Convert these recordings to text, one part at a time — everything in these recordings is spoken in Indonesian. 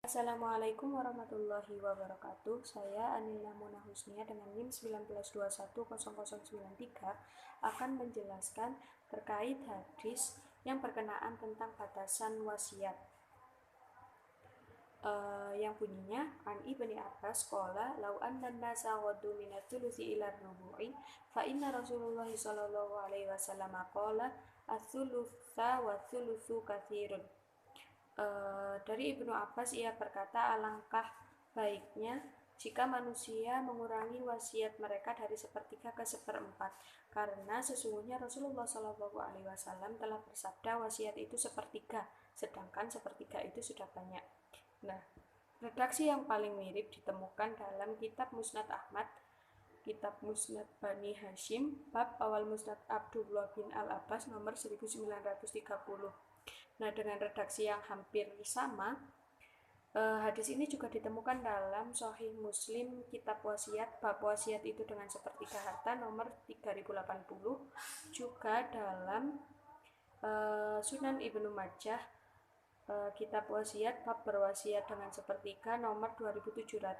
Assalamualaikum warahmatullahi wabarakatuh. Saya Anila Muna Husnia dengan NIM 19210093 akan menjelaskan terkait hadis yang berkenaan tentang batasan wasiat. Yang bunyinya an Ibni Abbas qala law anna an-nasa ghaddu min ats-tsulusi ila ar-rubu'i fa inna Rasulullah sallallahu alaihi wasallam qala ats-tsulutsa wa ats-tsulusu katsirun. Dari Ibnu Abbas ia berkata, alangkah baiknya jika manusia mengurangi wasiat mereka dari sepertiga ke seperempat, karena sesungguhnya Rasulullah Shallallahu Alaihi Wasallam telah bersabda wasiat itu sepertiga, sedangkan sepertiga itu sudah banyak. Nah, redaksi yang paling mirip ditemukan dalam kitab Musnad Ahmad, kitab Musnad Bani Hashim, bab awal Musnad Abdullah bin Al-Abbas nomor 1930. Nah, dengan redaksi yang hampir sama, hadis ini juga ditemukan dalam Sahih Muslim, kitab wasiat, bab wasiat itu dengan sepertiga harta nomor 3080, juga dalam Sunan Ibnu Majah, kitab wasiat, bab berwasiat dengan sepertiga nomor 2702,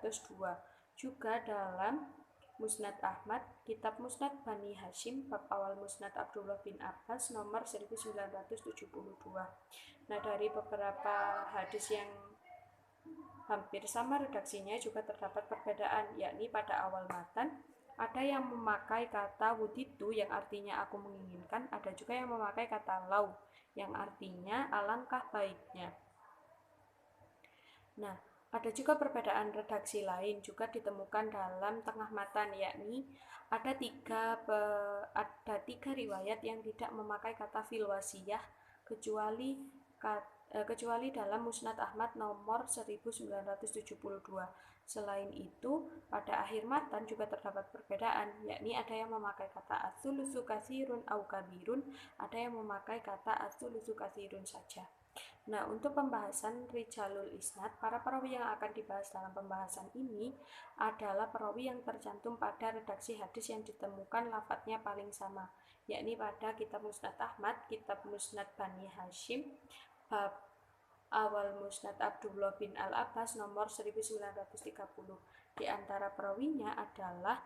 juga dalam Musnad Ahmad, kitab Musnad Bani Hashim, bab awal Musnad Abdullah bin Abbas nomor 1972. Nah, dari beberapa hadis yang hampir sama redaksinya juga terdapat perbedaan, yakni pada awal matan ada yang memakai kata wuditu yang artinya aku menginginkan, ada juga yang memakai kata lau yang artinya alangkah baiknya. Nah, ada juga perbedaan redaksi lain juga ditemukan dalam tengah matan, yakni ada tiga riwayat yang tidak memakai kata fil wasiyah kecuali dalam Musnad Ahmad nomor 1972. Selain itu, pada akhir matan juga terdapat perbedaan, yakni ada yang memakai kata ats-tsulusu katsirun au kabirun, ada yang memakai kata ats-tsulusu katsirun saja. Nah, untuk pembahasan Rijalul Isnad, para perawi yang akan dibahas dalam pembahasan ini adalah perawi yang tercantum pada redaksi hadis yang ditemukan lafadznya paling sama, yakni pada kitab Musnad Ahmad, kitab Musnad Bani Hashim, bab awal Musnad Abdullah bin Al-Abbas nomor 1930. Di antara perawinya adalah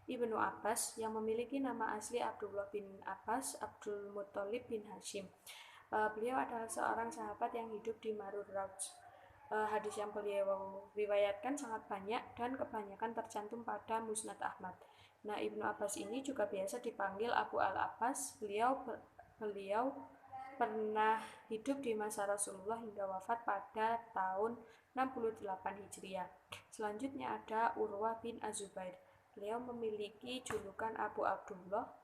Ibnu Abbas yang memiliki nama asli Abdullah bin Abbas Abdul Muttalib bin Hashim. Beliau adalah seorang sahabat yang hidup di Marur Rauj. Hadis yang beliau riwayatkan sangat banyak dan kebanyakan tercantum pada Musnad Ahmad. Nah, Ibnu Abbas ini juga biasa dipanggil Abu Al-Abbas. Beliau pernah hidup di masa Rasulullah hingga wafat pada tahun 68 Hijriah. Selanjutnya ada Urwah bin Az-Zubair. Beliau memiliki julukan Abu Abdullah.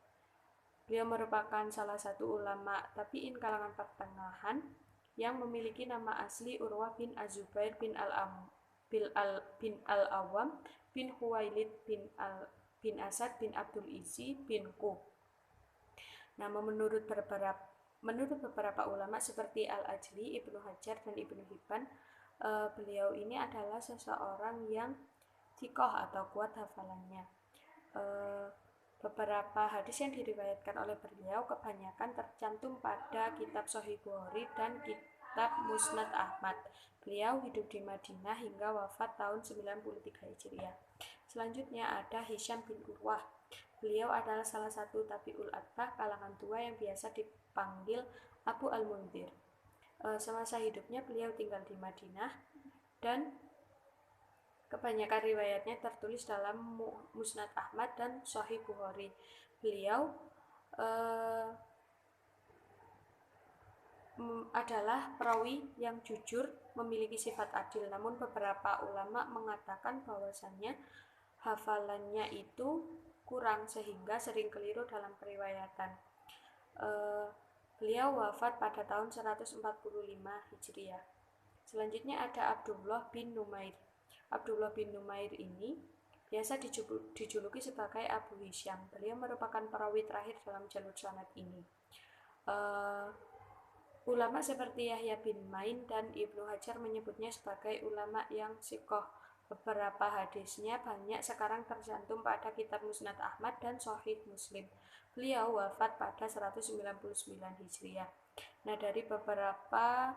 Beliau merupakan salah satu ulama tabi'in kalangan pertengahan yang memiliki nama asli Urwah bin Az-Zubair bin Al-Awwam bin Huwailid bin Asad bin Abdul Izzi bin Qub. Nah, menurut beberapa ulama seperti Al-Ajli, Ibnu Hajar, dan Ibnu Hibban, beliau ini adalah seseorang yang thiqah atau kuat hafalannya. Beberapa hadis yang diriwayatkan oleh beliau kebanyakan tercantum pada kitab Sahih Bukhari dan kitab Musnad Ahmad. Beliau hidup di Madinah hingga wafat tahun 93 Hijriah. Selanjutnya ada Hisham bin Urwah. Beliau adalah salah satu tabi'ul atbah kalangan tua yang biasa dipanggil Abu Al-Mundhir. Semasa hidupnya beliau tinggal di Madinah dan kebanyakan riwayatnya tertulis dalam Musnad Ahmad dan Sahih Bukhari. Beliau adalah perawi yang jujur, memiliki sifat adil. Namun beberapa ulama mengatakan bahwasannya hafalannya itu kurang sehingga sering keliru dalam periwayatan. Beliau wafat pada tahun 145 Hijriah. Selanjutnya ada Abdullah bin Numair. Abdullah bin Numair ini biasa dijuluki sebagai Abu Hisham. Beliau merupakan perawi terakhir dalam jalur sanad ini. Ulama seperti Yahya bin Ma'in dan Ibnu Hajar menyebutnya sebagai ulama yang thiqah. Beberapa hadisnya banyak sekarang tercantum pada kitab Musnad Ahmad dan Sahih Muslim. Beliau wafat pada 199 Hijriah. Nah, dari beberapa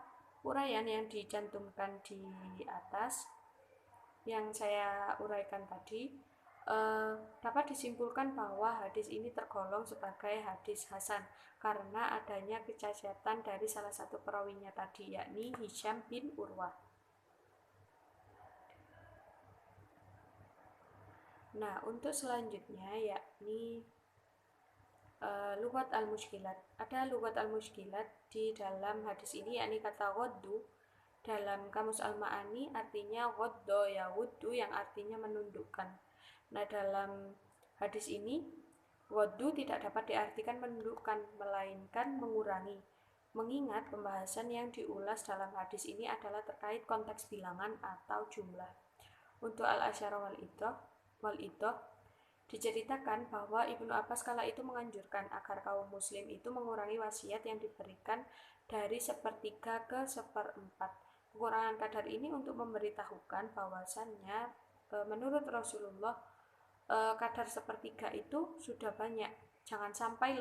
Uraian yang dicantumkan di atas yang saya uraikan tadi dapat disimpulkan bahwa hadis ini tergolong sebagai hadis hasan karena adanya kecacatan dari salah satu perawinya tadi, yakni Hisham bin Urwah. Nah, untuk selanjutnya yakni lugat al-mushkilat. Ada lugat al-mushkilat di dalam hadis ini, yakni kata ghaddu dalam kamus al-ma'ani artinya ghadda yawuddu yang artinya menundukkan. Nah, dalam hadis ini ghaddu tidak dapat diartikan menundukkan melainkan mengurangi. Mengingat pembahasan yang diulas dalam hadis ini adalah terkait konteks bilangan atau jumlah. Untuk al-asyarah wal idah diceritakan bahwa Ibnu Abbas kala itu menganjurkan agar kaum muslim itu mengurangi wasiat yang diberikan dari 1/3 ke 1/4. Pengurangan kadar ini untuk memberitahukan bahwasannya menurut Rasulullah kadar 1/3 itu sudah banyak. Jangan sampai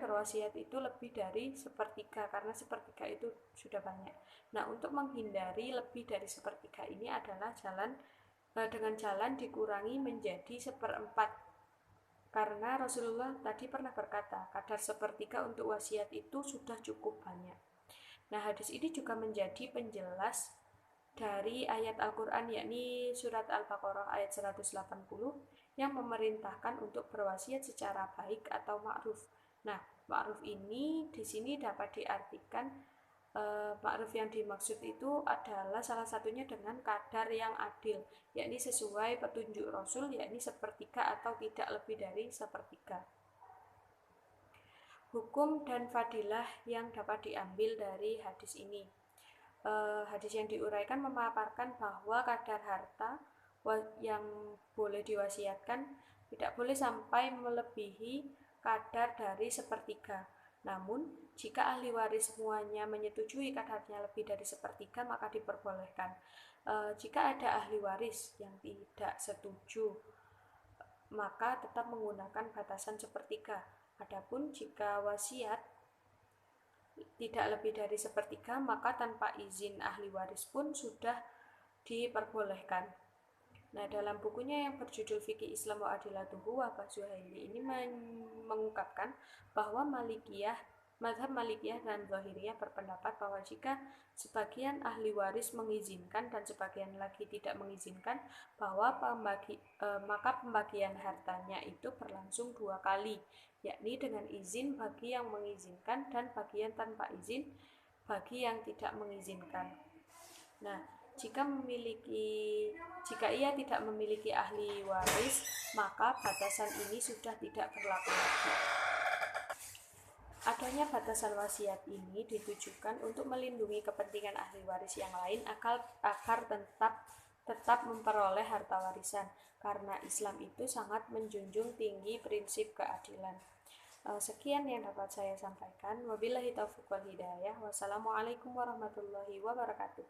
berwasiat itu lebih dari 1/3 karena 1/3 itu sudah banyak. Nah, untuk menghindari lebih dari 1/3 ini adalah dengan jalan dikurangi menjadi 1/4 karena Rasulullah tadi pernah berkata kadar 1/3 untuk wasiat itu sudah cukup banyak. Nah, hadis ini juga menjadi penjelas dari ayat Al-Quran yakni surat Al-Baqarah ayat 180 yang memerintahkan untuk berwasiat secara baik atau ma'ruf. Nah, ma'ruf ini di sini dapat diartikan ma'ruf yang dimaksud itu adalah salah satunya dengan kadar yang adil, yakni sesuai petunjuk Rasul, yakni 1/3 atau tidak lebih dari 1/3. Hukum dan fadilah yang dapat diambil dari hadis ini. Hadis yang diuraikan memaparkan bahwa kadar harta yang boleh diwasiatkan tidak boleh sampai melebihi kadar dari 1/3. Namun, jika ahli waris semuanya menyetujui kadarnya lebih dari 1/3, maka diperbolehkan. Jika ada ahli waris yang tidak setuju, maka tetap menggunakan batasan 1/3. Adapun jika wasiat tidak lebih dari 1/3, maka tanpa izin ahli waris pun sudah diperbolehkan. Nah, dalam bukunya yang berjudul Fikih Islam wa Adilatuhu, Wahbah Zuhaili ini mengungkapkan bahwa mazhab Malikiyah dan Zahiriyah berpendapat bahwa jika sebagian ahli waris mengizinkan dan sebagian lagi tidak mengizinkan, bahwa maka pembagian hartanya itu berlangsung 2 kali, yakni dengan izin bagi yang mengizinkan dan bagian tanpa izin bagi yang tidak mengizinkan. Nah, jika ia tidak memiliki ahli waris, maka batasan ini sudah tidak berlaku lagi. Adanya batasan wasiat ini ditujukan untuk melindungi kepentingan ahli waris yang lain agar tetap memperoleh harta warisan, karena Islam itu sangat menjunjung tinggi prinsip keadilan. Sekian yang dapat saya sampaikan. Wabillahi taufiq wal hidayah. Wassalamualaikum warahmatullahi wabarakatuh.